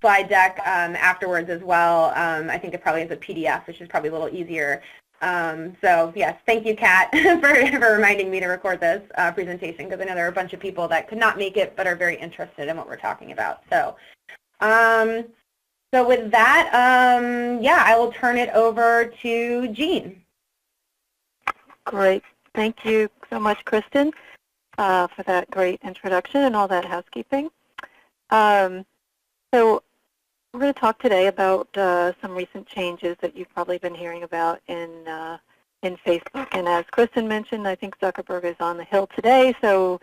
slide deck afterwards as well. I think it probably is a PDF, which is probably a little easier. So yes, thank you, Kat, for reminding me to record this presentation, because I know there are a bunch of people that could not make it but are very interested in what we're talking about. So, so with that, yeah, I will turn it over to Jean. Great. Thank you so much, Kristen, for that great introduction and all that housekeeping. So we're going to talk today about some recent changes that you've probably been hearing about in Facebook. And as Kristen mentioned, I think Zuckerberg is on the Hill today. So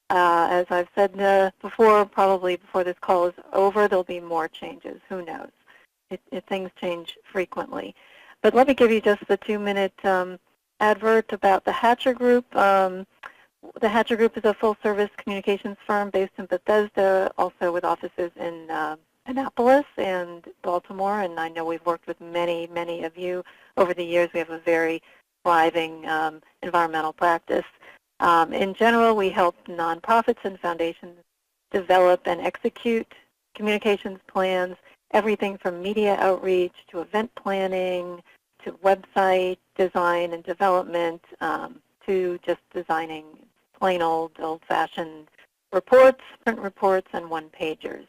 as I've said before, probably before this call is over, there'll be more changes. Who knows? Things change frequently. But let me give you just the 2-minute advert about the Hatcher Group. The Hatcher Group is a full-service communications firm based in Bethesda, also with offices in Annapolis and Baltimore, and I know we've worked with many, many of you over the years. We have a very thriving environmental practice. In general, we help nonprofits and foundations develop and execute communications plans, everything from media outreach to event planning to website design and development to just designing plain old-fashioned reports, print reports, and one-pagers.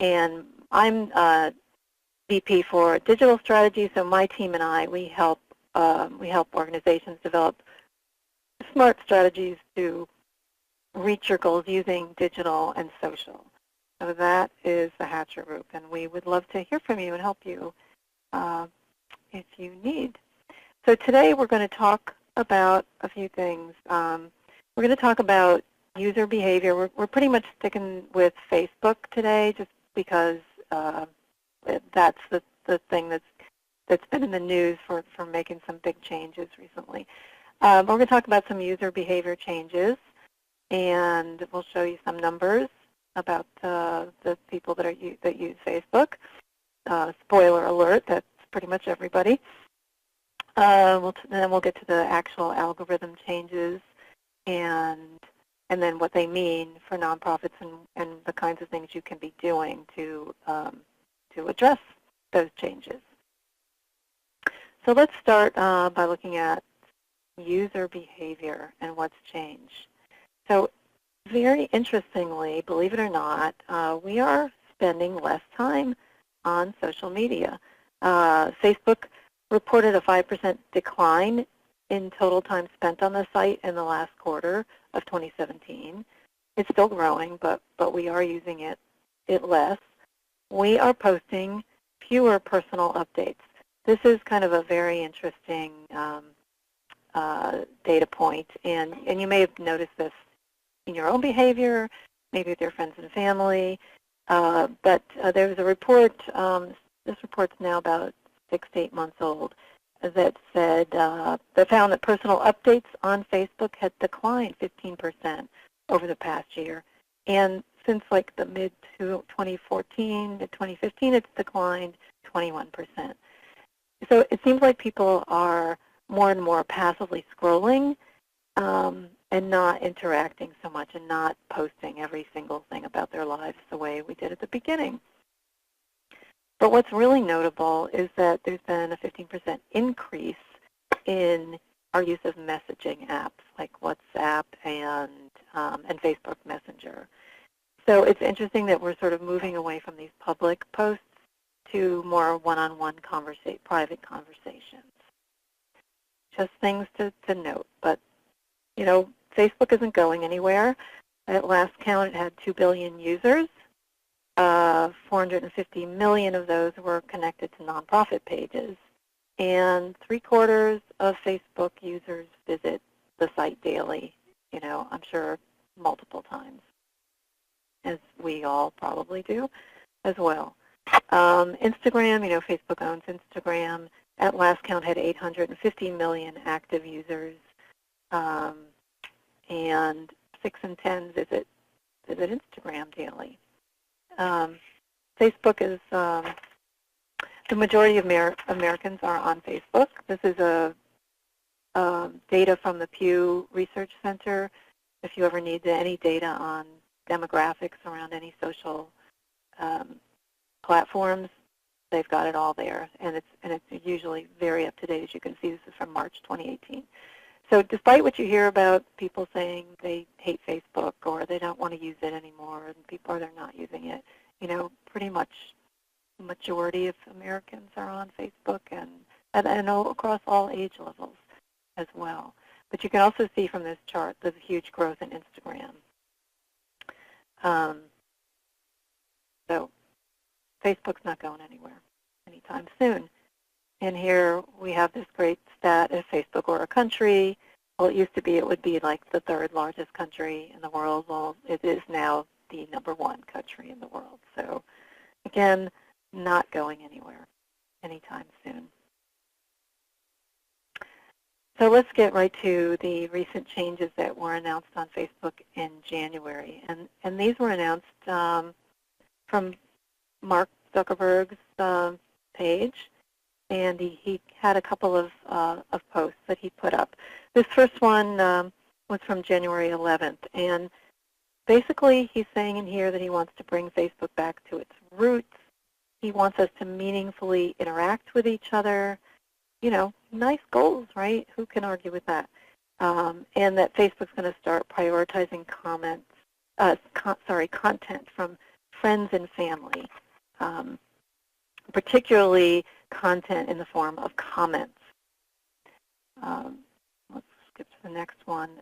And I'm VP for digital strategy, so my team and I, we help organizations develop smart strategies to reach your goals using digital and social. So that is the Hatcher Group, and we would love to hear from you and help you if you need. So today we're going to talk about a few things. We're going to talk about user behavior. We're pretty much sticking with Facebook today just because that's the thing that's been in the news for making some big changes recently. We're going to talk about some user behavior changes, and we'll show you some numbers about the people that use Facebook. Spoiler alert, that's pretty much everybody. Then we'll get to the actual algorithm changes and then what they mean for nonprofits and the kinds of things you can be doing to address those changes. So let's start by looking at user behavior and what's changed. So very interestingly, believe it or not, we are spending less time on social media. Facebook reported a 5% decline in total time spent on the site in the last quarter of 2017. It's still growing, but we are using it less. We are posting fewer personal updates. This is kind of a very interesting data point, and you may have noticed this in your own behavior, maybe with your friends and family, but there was a report, this report's now about 6 to 8 months old, that said that found that personal updates on Facebook had declined 15% over the past year. And since like the mid-2014 to 2015, it's declined 21%. So it seems like people are more and more passively scrolling and not interacting so much and not posting every single thing about their lives the way we did at the beginning. But what's really notable is that there's been a 15% increase in our use of messaging apps like WhatsApp and Facebook Messenger. So it's interesting that we're sort of moving away from these public posts to more one-on-one private conversations. Just things to note. But, you know, Facebook isn't going anywhere. At last count, it had 2 billion users. 450 million of those were connected to nonprofit pages. And 3/4 of Facebook users visit the site daily, you know, I'm sure multiple times, as we all probably do as well. Instagram, you know, Facebook owns Instagram. At last count had 850 million active users, and 6 in 10 visit Instagram daily. Facebook is, the majority of Americans are on Facebook. This is data from the Pew Research Center. If you ever need any data on demographics around any social platforms, they've got it all there, and it's usually very up to date. As you can see, this is from March 2018. So despite what you hear about people saying they hate Facebook or they don't want to use it anymore, and people are not using it, pretty much the majority of Americans are on Facebook, and across all age levels as well. But you can also see from this chart there's a huge growth in Instagram. So Facebook's not going anywhere anytime soon. And here we have this great stat: if Facebook were a country, well, it used to be it would be like the third largest country in the world. Well, it is now the #1 country in the world. So again, not going anywhere anytime soon. So let's get right to the recent changes that were announced on Facebook in January. And these were announced from Mark Zuckerberg's page, and he had a couple of posts that he put up. This first one was from January 11th, and basically he's saying in here that he wants to bring Facebook back to its roots. He wants us to meaningfully interact with each other. Nice goals, right? Who can argue with that? And that Facebook's going to start prioritizing content from friends and family, particularly content in the form of comments. Let's skip to the next one.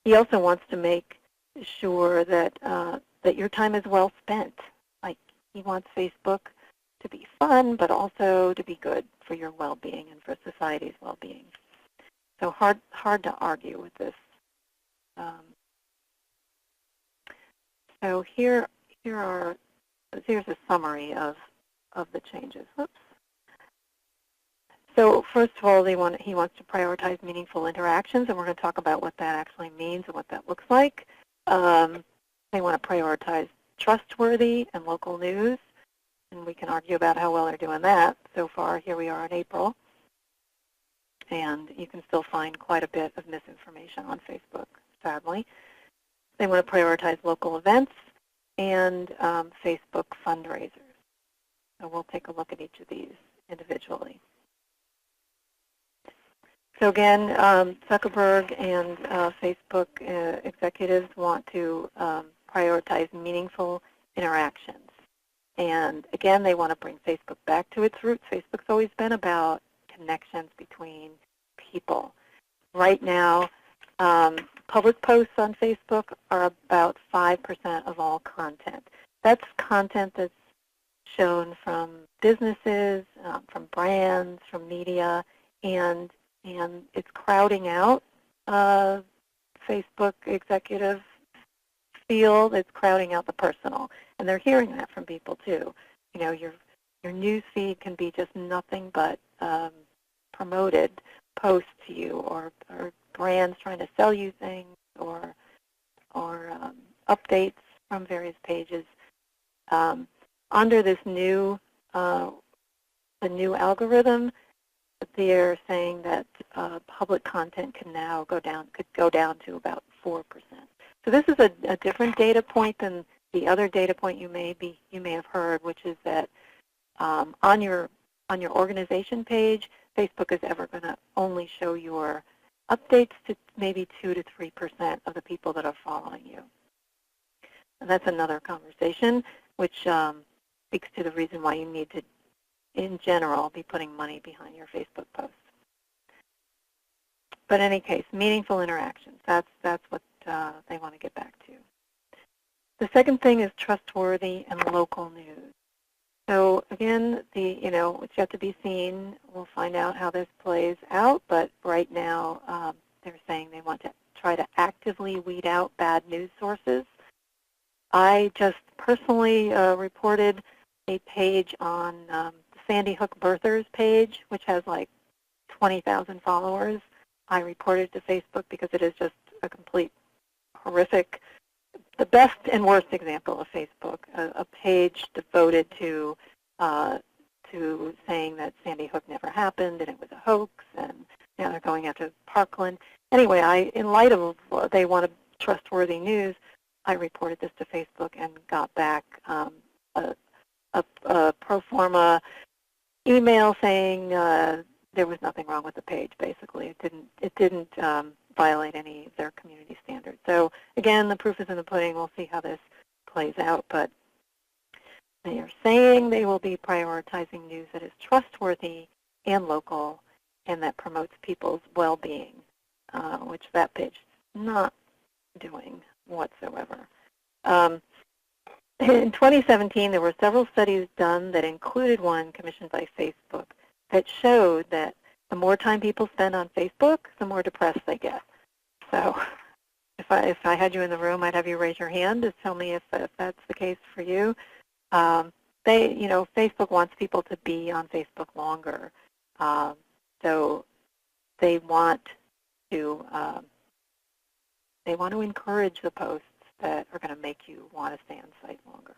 He also wants to make sure that that your time is well spent. Like, he wants Facebook to be fun, but also to be good for your well-being and for society's well-being. So hard to argue with this. So here's a summary of the changes. Oops. So first of all, he wants to prioritize meaningful interactions, and we're going to talk about what that actually means and what that looks like. They want to prioritize trustworthy and local news, and we can argue about how well they're doing that. So far, here we are in April, and you can still find quite a bit of misinformation on Facebook, sadly. They want to prioritize local events and Facebook fundraisers. So we'll take a look at each of these individually. So again, Zuckerberg and Facebook executives want to prioritize meaningful interactions. And again, they want to bring Facebook back to its roots. Facebook's always been about connections between people. Right now, public posts on Facebook are about 5% of all content. That's content that's shown from businesses, from brands, from media, and it's crowding out Facebook executive field. It's crowding out the personal, and they're hearing that from people too. Your news feed can be just nothing but promoted posts to you, or brands trying to sell you things, or updates from various pages. Under this new the new algorithm, they're saying that public content could go down to about 4%. So this is a different data point than the other data point you may have heard, which is that on your organization page, Facebook is ever going to only show your updates to maybe 2 to 3% of the people that are following you. And that's another conversation, which speaks to the reason why you need to, in general, be putting money behind your Facebook posts. But in any case, meaningful interactions, that's what they want to get back to. The second thing is trustworthy and local news. So again, it's yet to be seen. We'll find out how this plays out, but right now they're saying they want to try to actively weed out bad news sources. I just personally reported a page on the Sandy Hook Birthers page, which has like 20,000 followers. I reported to Facebook because it is just a complete horrific, the best and worst example of Facebook, a page devoted to saying that Sandy Hook never happened and it was a hoax, and now they're going after Parkland. Anyway, in light of they wanted trustworthy news, I reported this to Facebook and got back a a pro forma email saying there was nothing wrong with the page. Basically, it didn't violate any of their community standards. So again, the proof is in the pudding. We'll see how this plays out, but they are saying they will be prioritizing news that is trustworthy and local and that promotes people's well-being, which that page is not doing whatsoever. In 2017, there were several studies done that included one commissioned by Facebook that showed that the more time people spend on Facebook, the more depressed they get. So if I had you in the room, I'd have you raise your hand to tell me if that's the case for you. Facebook wants people to be on Facebook longer, so they want to encourage the posts that are going to make you want to stay on site longer.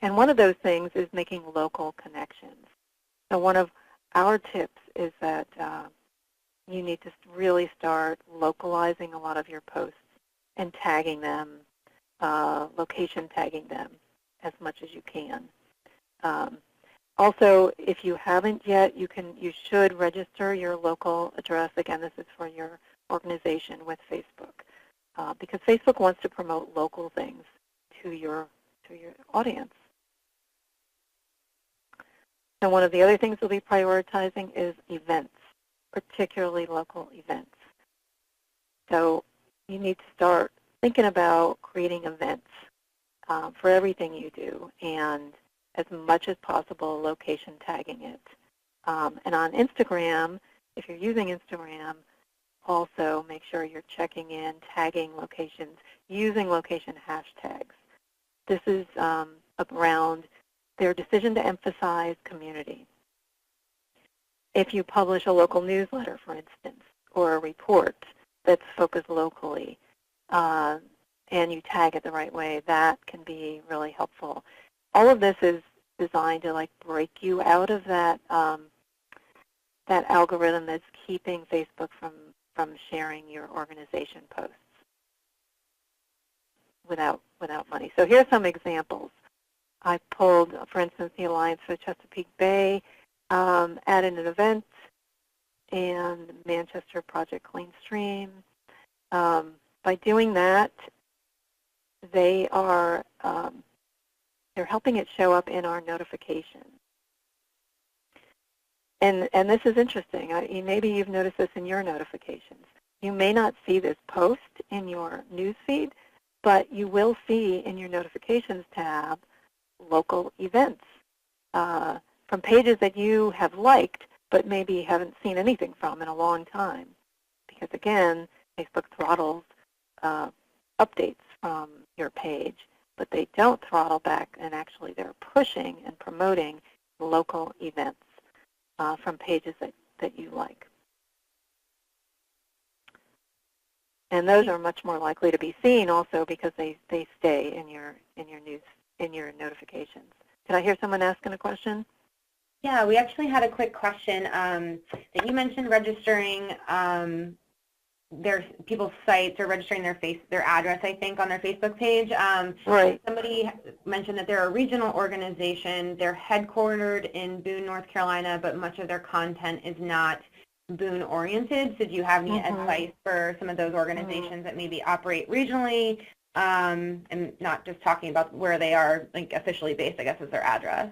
And one of those things is making local connections. So one of our tips is that you need to really start localizing a lot of your posts and tagging them, location tagging them as much as you can. Also, if you haven't yet, you should register your local address. Again, this is for your organization with Facebook, because Facebook wants to promote local things to your audience. And one of the other things we'll be prioritizing is events, particularly local events. So you need to start thinking about creating events for everything you do, and as much as possible, location tagging it. And on Instagram, if you're using Instagram, also make sure you're checking in, tagging locations, using location hashtags. This is around their decision to emphasize community. If you publish a local newsletter, for instance, or a report that's focused locally, and you tag it the right way, that can be really helpful. All of this is designed to break you out of that that algorithm that's keeping Facebook from sharing your organization posts without money. So here's some examples. I pulled, for instance, the Alliance for Chesapeake Bay added an event, and Manchester Project Clean Stream. By doing that, they are they're helping it show up in our notifications. And this is interesting. Maybe you've noticed this in your notifications. You may not see this post in your news feed, but you will see in your notifications tab local events from pages that you have liked but maybe haven't seen anything from in a long time. Because again, Facebook throttles updates from your page, but they don't throttle back, and actually they're pushing and promoting local events from pages that you like. And those are much more likely to be seen also because they stay in your news, in your notifications. Did I hear someone asking a question? Yeah, we actually had a quick question that you mentioned registering their people's sites or registering their address, I think, on their Facebook page. Right. Somebody mentioned that they're a regional organization. They're headquartered in Boone, North Carolina, but much of their content is not Boone-oriented. So do you have any advice for some of those organizations that maybe operate regionally, and not just talking about where they are officially based, I guess, as their address?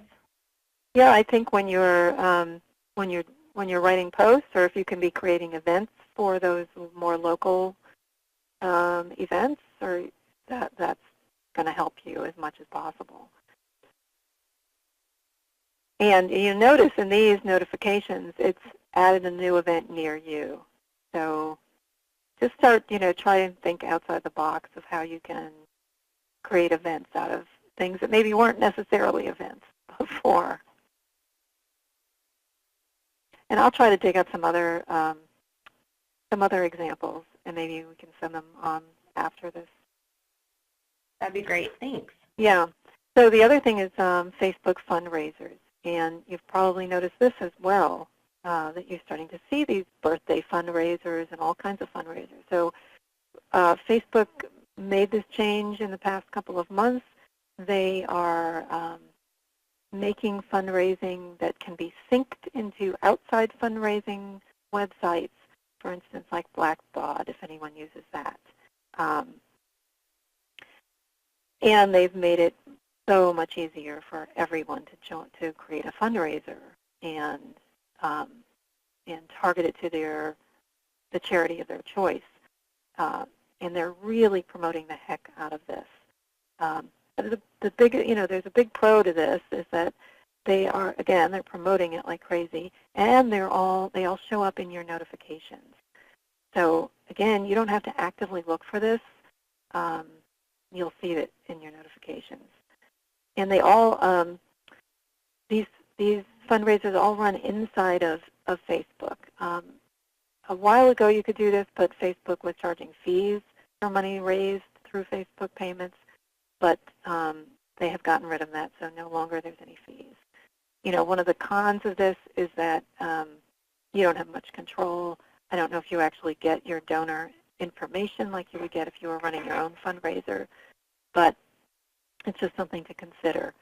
Yeah, I think when you're writing posts, or if you can be creating events for those more local events, or that's going to help you as much as possible. And you notice in these notifications, it's added a new event near you. So just start, try and think outside the box of how you can create events out of things that maybe weren't necessarily events before. And I'll try to dig up some other examples, and maybe we can send them on after this. That'd be great. Thanks. Yeah. So the other thing is Facebook fundraisers, and you've probably noticed this as well, that you're starting to see these birthday fundraisers and all kinds of fundraisers. So Facebook made this change in the past couple of months. They are making fundraising that can be synced into outside fundraising websites, for instance, like Blackbaud, if anyone uses that. And they've made it so much easier for everyone to create a fundraiser and target it to the charity of their choice. And they're really promoting the heck out of this. There's a big pro to this is that they're promoting it like crazy, and they all show up in your notifications. So again, you don't have to actively look for this. You'll see it in your notifications. And they all, these fundraisers all run inside of Facebook. A while ago you could do this, but Facebook was charging fees for money raised through Facebook payments, but they have gotten rid of that, so no longer there's any fees. One of the cons of this is that you don't have much control. I don't know if you actually get your donor information like you would get if you were running your own fundraiser, but it's just something to consider.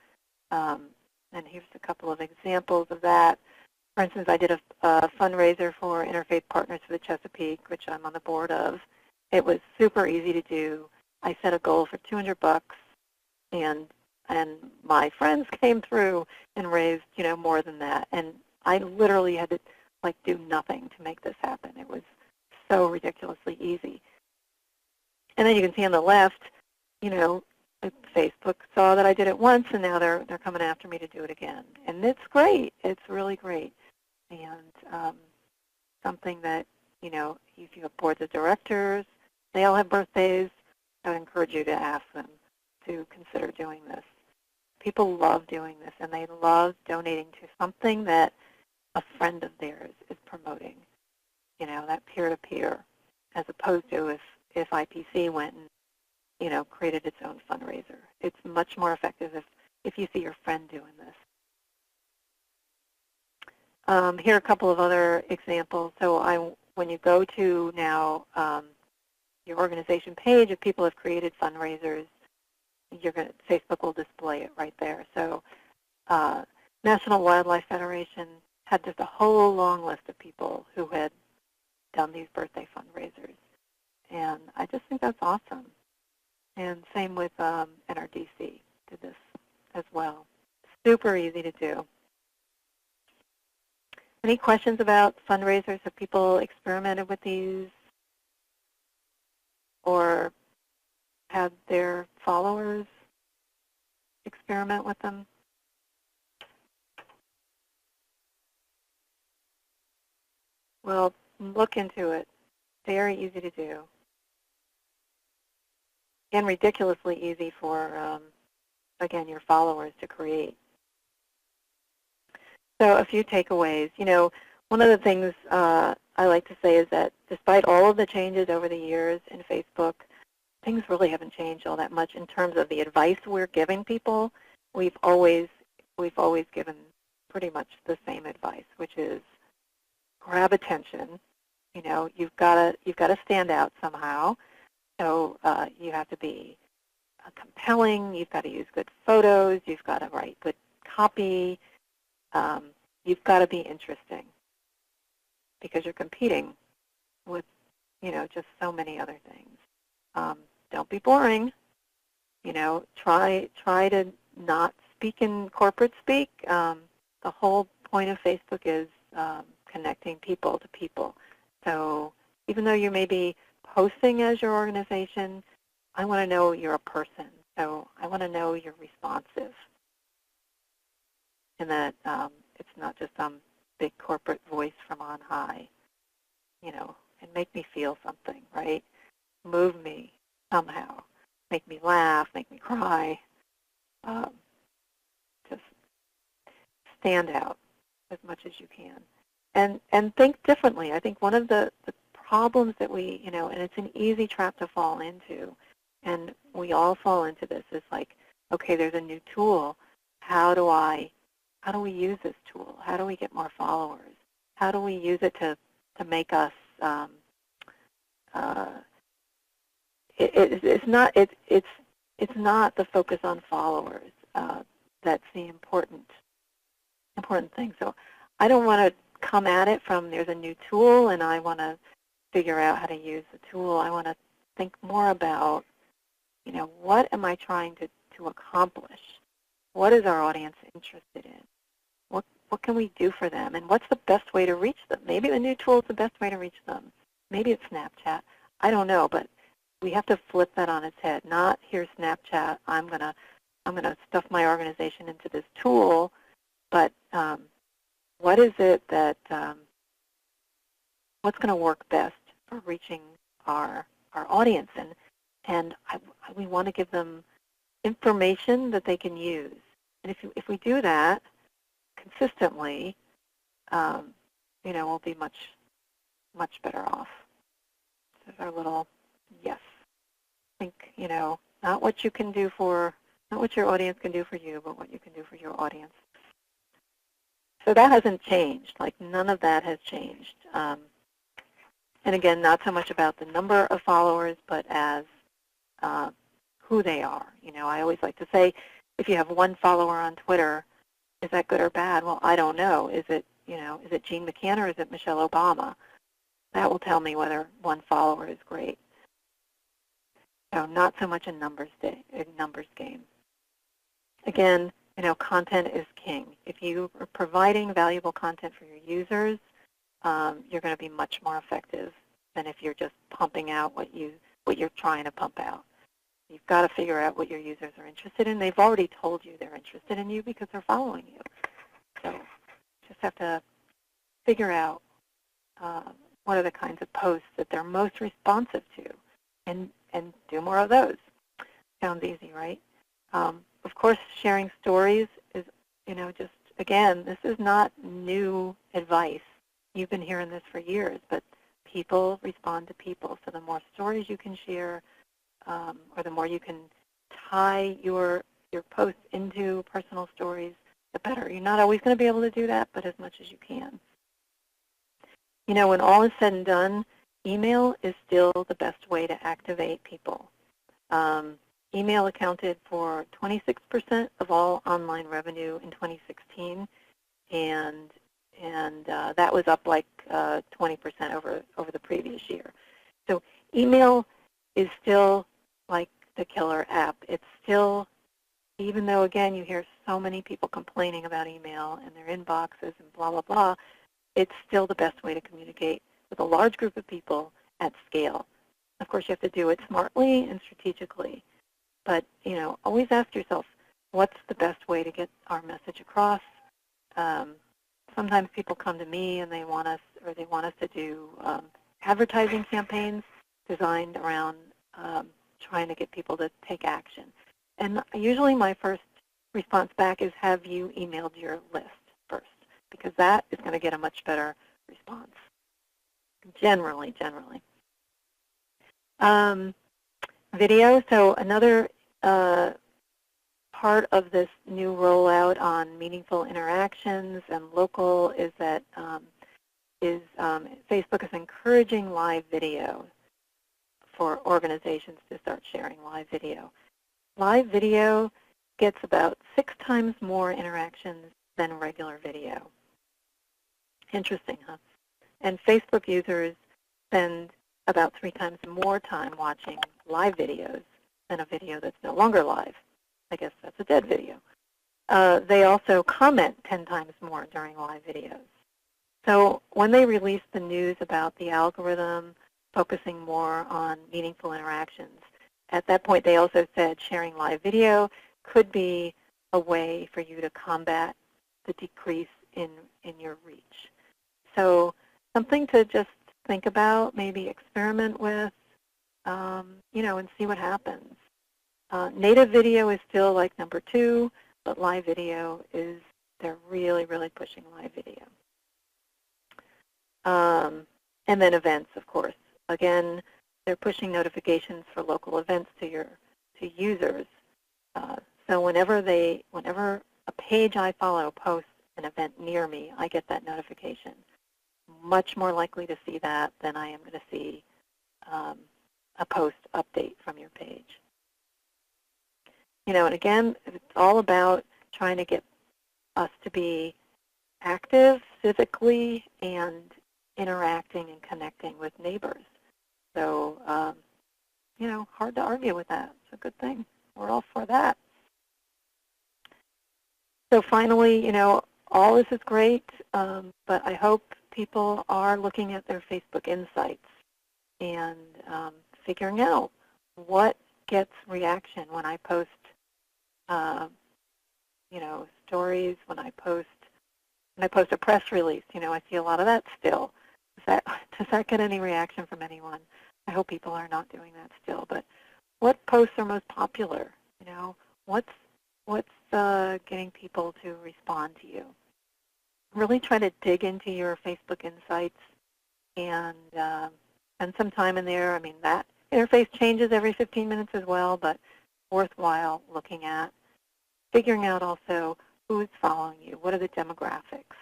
And here's a couple of examples of that. For instance, I did a fundraiser for Interfaith Partners for the Chesapeake, which I'm on the board of. It was super easy to do. I set a goal for $200, and my friends came through and raised, more than that. And I literally had to do nothing to make this happen. It was so ridiculously easy. And then you can see on the left, Facebook saw that I did it once, and now they're coming after me to do it again. And it's great. It's really great. And something that, if you have boards of directors, they all have birthdays, I would encourage you to ask them to consider doing this. People love doing this, and they love donating to something that a friend of theirs is promoting, that peer-to-peer, as opposed to if IPC went and, created its own fundraiser. It's much more effective if you see your friend doing this. Here are a couple of other examples. So when you go to now your organization page, if people have created fundraisers, Facebook will display it right there. So National Wildlife Federation had just a whole long list of people who had done these birthday fundraisers. And I just think that's awesome. And same with NRDC did this as well. Super easy to do. Any questions about fundraisers? Have people experimented with these or had their followers experiment with them? Well, look into it. Very easy to do. And ridiculously easy for, again, your followers to create. So a few takeaways. One of the things I like to say is that despite all of the changes over the years in Facebook, things really haven't changed all that much in terms of the advice we're giving people. We've always given pretty much the same advice, which is grab attention. You've got to stand out somehow. So you have to be compelling. You've got to use good photos. You've got to write good copy. You've got to be interesting because you're competing with, just so many other things. Don't be boring. Try to not speak in corporate speak. The whole point of Facebook is connecting people to people. So even though you may be posting as your organization, I want to know you're a person. So I want to know you're responsive and that it's not just some big corporate voice from on high, and make me feel something, right? Move me somehow. Make me laugh, make me cry. Just stand out as much as you can. And think differently. I think one of the problems that we, and it's an easy trap to fall into, and we all fall into this, is like, okay, there's a new tool. How do we use this tool? How do we get more followers? How do we use it to make us, it's not the focus on followers that's the important important thing. So I don't want to come at it from there's a new tool and I want to figure out how to use the tool. I want to think more about, what am I trying to accomplish? What is our audience interested in? What can we do for them? And what's the best way to reach them? Maybe the new tool is the best way to reach them. Maybe it's Snapchat. I don't know, but we have to flip that on its head. Not here's Snapchat. I'm gonna stuff my organization into this tool, but what is it that what's going to work best for reaching our audience? And we want to give them information that they can use. And if we do that consistently, we'll be much better off. This is our little yes. I think, not what your audience can do for you, but what you can do for your audience. So that hasn't changed. Like, none of that has changed. And again, not so much about the number of followers, but as who they are. I always like to say, if you have one follower on Twitter, is that good or bad? Well, I don't know. Is it Jean McCann or is it Michelle Obama? That will tell me whether one follower is great. So not so much a numbers game. Again, content is king. If you are providing valuable content for your users, you're going to be much more effective than if you're just pumping out what you're trying to pump out. You've got to figure out what your users are interested in. They've already told you they're interested in you because they're following you. So just have to figure out what are the kinds of posts that they're most responsive to, and do more of those. Sounds easy, right? Of course, sharing stories is, just, again, this is not new advice. You've been hearing this for years, but people respond to people. So the more stories you can share, or the more you can tie your posts into personal stories, the better. You're not always going to be able to do that, but as much as you can. When all is said and done, email is still the best way to activate people. Email accounted for 26% of all online revenue in 2016, and that was up like 20% over the previous year. So email is still like the killer app. It's still, even though, again, you hear so many people complaining about email and their inboxes and blah, blah, blah, it's still the best way to communicate with a large group of people at scale. Of course, you have to do it smartly and strategically. But, always ask yourself, what's the best way to get our message across? Sometimes people come to me and they want us to do advertising campaigns designed around trying to get people to take action. And usually my first response back is, have you emailed your list first? Because that is going to get a much better response, generally. Video, so another part of this new rollout on meaningful interactions and local is that Facebook is encouraging live video for organizations to start sharing live video. Live video gets about 6 times more interactions than regular video. Interesting, huh? And Facebook users spend about 3 times more time watching live videos than a video that's no longer live. I guess that's a dead video. They also comment 10 times more during live videos. So when they released the news about the algorithm focusing more on meaningful interactions, at that point they also said sharing live video could be a way for you to combat the decrease in your reach. So something to just think about, maybe experiment with, and see what happens. Native video is still like number 2, but live video they're really, really pushing live video. And then events, of course. Again, they're pushing notifications for local events to users. So whenever a page I follow posts an event near me, I get that notification. Much more likely to see that than I am going to see a post update from your page. And again, it's all about trying to get us to be active civically and interacting and connecting with neighbors. So, you know, hard to argue with that. It's a good thing. We're all for that. So finally, you know, all this is great, but I hope people are looking at their Facebook insights and figuring out what gets reaction when I post, you know, stories, when I post a press release. You know, I see a lot of that still. Does that get any reaction from anyone? I hope people are not doing that still. But what posts are most popular? You know, what's getting people to respond to you? Really try to dig into your Facebook insights and spend some time in there. I mean, that interface changes every 15 minutes as well, but worthwhile looking at. Figuring out also who's following you. What are the demographics?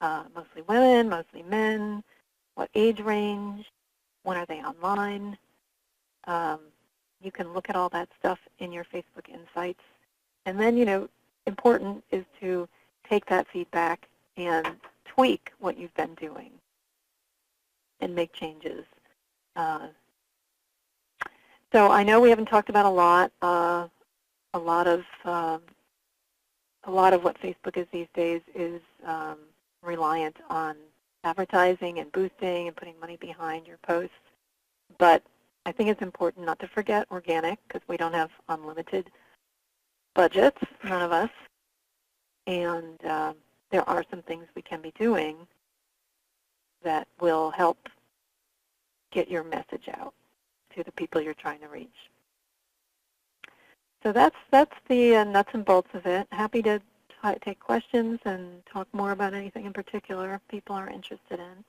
Mostly women, mostly men. What age range? When are they online? You can look at all that stuff in your Facebook insights. And then, you know, important is to take that feedback and tweak what you've been doing and make changes. So I know we haven't talked about a lot of what Facebook is these days is reliant on advertising and boosting and putting money behind your posts. But I think it's important not to forget organic, because we don't have unlimited budgets, none of us. And there are some things we can be doing that will help get your message out to the people you're trying to reach. So that's the nuts and bolts of it. Happy to take questions and talk more about anything in particular people are interested in.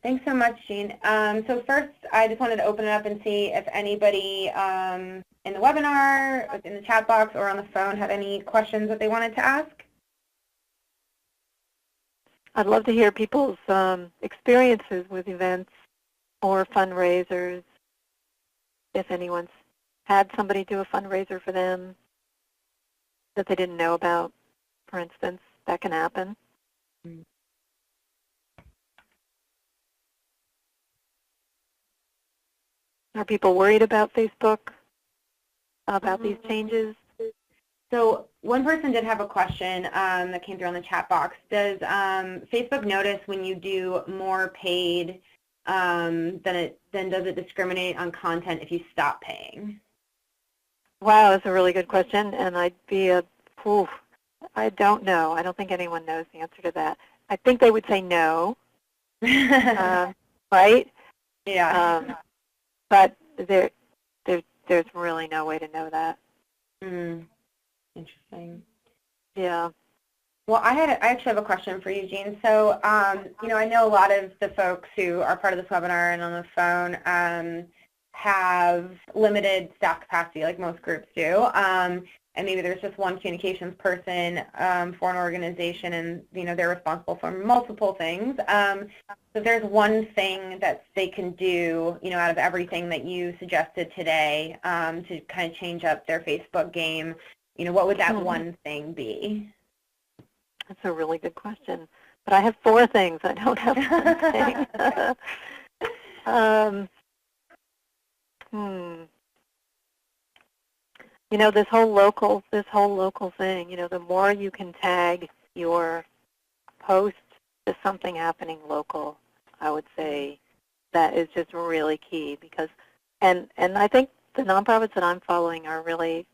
Thanks so much, Jean. So first, I just wanted to open it up and see if anybody in the webinar, in the chat box, or on the phone had any questions that they wanted to ask. I'd love to hear people's experiences with events or fundraisers. If anyone's had somebody do a fundraiser for them that they didn't know about, for instance, that can happen. Are people worried about Facebook, about these changes? So one person did have a question that came through on the chat box. Does Facebook notice when you do more paid, then does it discriminate on content if you stop paying? Wow, that's a really good question, and I don't know. I don't think anyone knows the answer to that. I think they would say no, right? Yeah. But there's really no way to know that. Interesting. Yeah. Well, I actually have a question for you, Jean. So, you know, I know a lot of the folks who are part of this webinar and on the phone have limited staff capacity, like most groups do. And maybe there's just one communications person for an organization, and you know they're responsible for multiple things. So there's one thing that they can do, you know, out of everything that you suggested today to kind of change up their Facebook game. You know, what would that one thing be? That's a really good question. But I have 4 things. I don't have one thing. You know, this whole local thing, you know, the more you can tag your post to something happening local, I would say that is just really key, because and I think the nonprofits that I'm following are really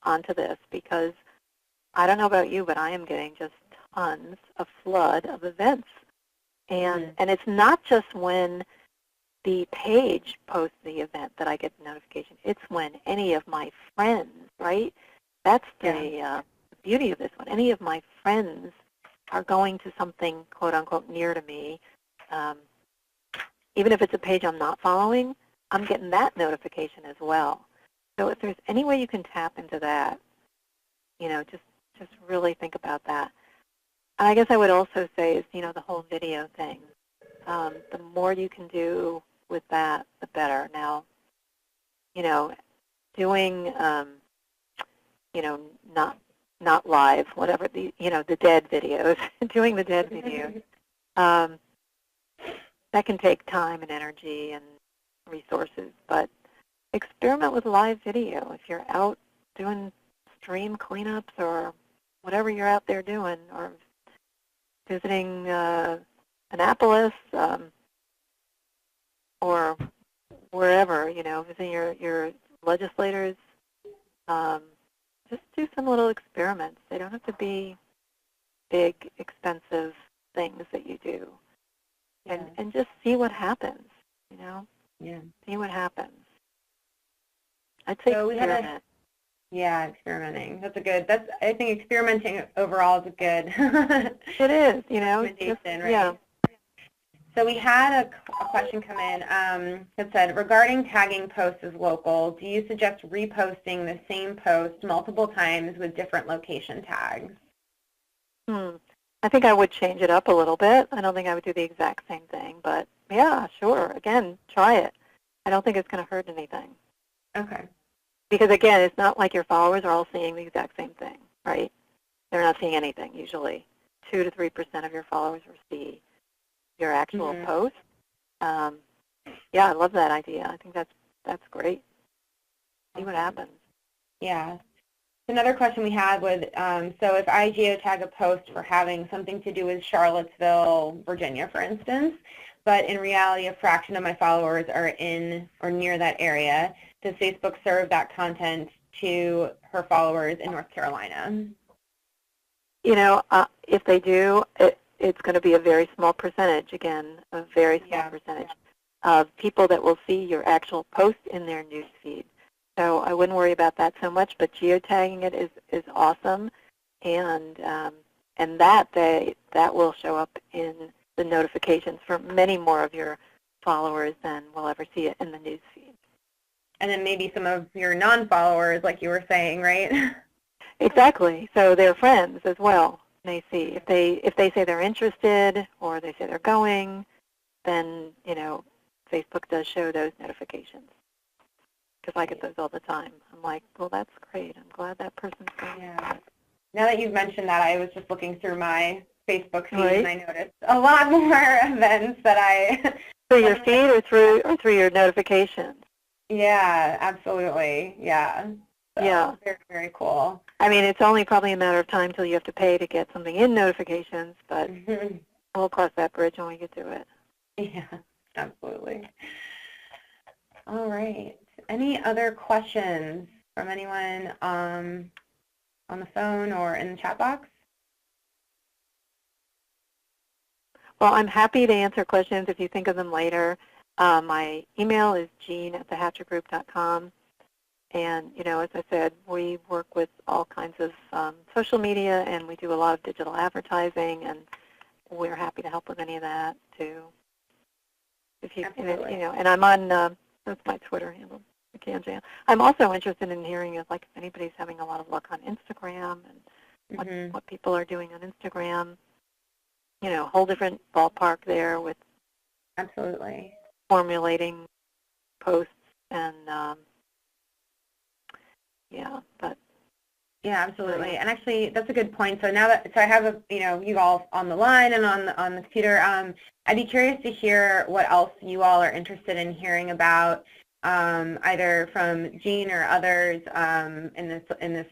onto this, because I don't know about you, but I am getting just tons of flood of events. And it's not just when the page posts the event that I get the notification. It's when any of my friends, right? That's the beauty of this one. Any of my friends are going to something, quote unquote, near to me. Even if it's a page I'm not following, I'm getting that notification as well. So if there's any way you can tap into that, you know, just really think about that. And I guess I would also say is, you know, the whole video thing. The more you can do with that, the better. Now, you know, doing, you know, not not live, whatever the the dead videos, doing the dead videos. That can take time and energy and resources, but experiment with live video. If you're out doing stream cleanups or whatever you're out there doing, or visiting Annapolis or wherever, visiting your legislators, just do some little experiments. They don't have to be big, expensive things that you do. And just see what happens, See what happens. I'd say experiment. Experimenting. I think experimenting overall is a good It is, recommendation, right? Yeah. So we had a question come in that said, regarding tagging posts as local, do you suggest reposting the same post multiple times with different location tags? I think I would change it up a little bit. I don't think I would do the exact same thing, but yeah, sure. Again, try it. I don't think it's going to hurt anything. Okay. Because again, it's not like your followers are all seeing the exact same thing, right? They're not seeing anything usually. 2 to 3% of your followers will see your actual post. Yeah, I love that idea. I think that's great. See what happens. Yeah. Another question we had was, so if I geotag a post for having something to do with Charlottesville, Virginia, for instance, but in reality a fraction of my followers are in or near that area, does Facebook serve that content to her followers in North Carolina? If they do, it's going to be a very small percentage, again, a very small percentage of people that will see your actual post in their news feed. So I wouldn't worry about that so much, but geotagging it is awesome, and that will show up in the notifications for many more of your followers than will ever see it in the news feed. And then maybe some of your non-followers, like you were saying, right? Exactly. So their friends as well may see. If they say they're interested or they say they're going, then Facebook does show those notifications. Because I get those all the time. I'm like, well, that's great. I'm glad that person's going. Yeah. Now that you've mentioned that, I was just looking through my Facebook feed right. and I noticed a lot more events that I... Through your feed or through your notifications? Yeah, absolutely. Yeah. So, yeah. Very, very cool. I mean, it's only probably a matter of time till you have to pay to get something in notifications, but we'll cross that bridge when we get to it. Yeah, absolutely. All right. Any other questions from anyone on the phone or in the chat box? Well, I'm happy to answer questions if you think of them later. My email is jean@thehatchergroup.com. And, as I said, we work with all kinds of social media, and we do a lot of digital advertising, and we're happy to help with any of that, too. If you, and I'm on, that's my Twitter handle. I'm also interested in hearing if anybody's having a lot of luck on Instagram and what people are doing on Instagram. Whole different ballpark there with absolutely formulating posts and absolutely. And actually, that's a good point. So now that I have you all on the line and on the computer, I'd be curious to hear what else you all are interested in hearing about. Either from Jean or others in this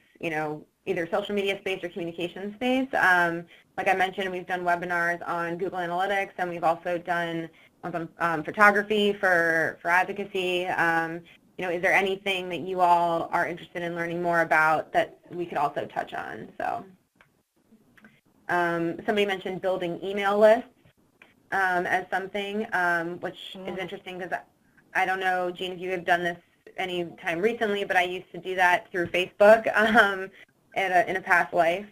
either social media space or communication space. Like I mentioned, we've done webinars on Google Analytics, and we've also done photography for advocacy. Is there anything that you all are interested in learning more about that we could also touch on? So somebody mentioned building email lists as something, which is interesting because I don't know, Jean, if you have done this any time recently, but I used to do that through Facebook in a past life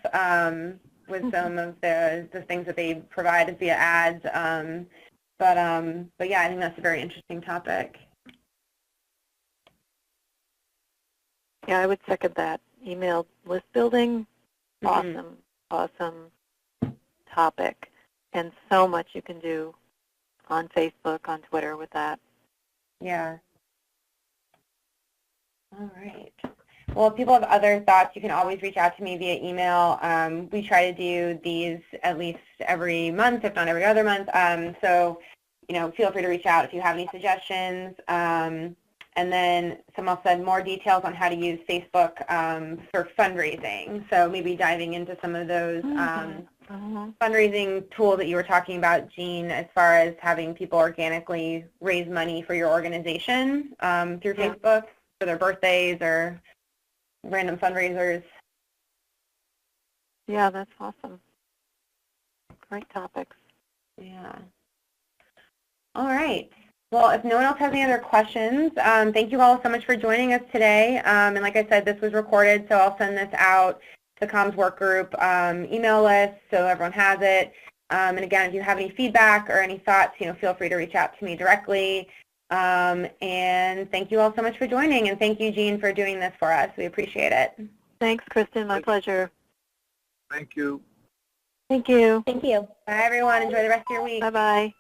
with some of the things that they provide via ads. But yeah, I think that's a very interesting topic. Yeah, I would second that. Email list building, awesome topic, and so much you can do on Facebook, on Twitter with that. Yeah. All right. Well, if people have other thoughts, you can always reach out to me via email. We try to do these at least every month, if not every other month. So, feel free to reach out if you have any suggestions. And then someone else said more details on how to use Facebook for fundraising. So maybe diving into some of those fundraising tools that you were talking about, Jean, as far as having people organically raise money for your organization through Facebook for their birthdays or random fundraisers. Yeah, that's awesome. Great topics. Yeah. All right. Well, if no one else has any other questions, thank you all so much for joining us today. And like I said, this was recorded, so I'll send this out to the Comms Work Group email list so everyone has it. And again, if you have any feedback or any thoughts, feel free to reach out to me directly. And thank you all so much for joining, and thank you, Jean, for doing this for us. We appreciate it. Thanks, Kristen. My pleasure. Thank you. Thank you. Thank you. Bye, everyone. Enjoy the rest of your week. Bye-bye.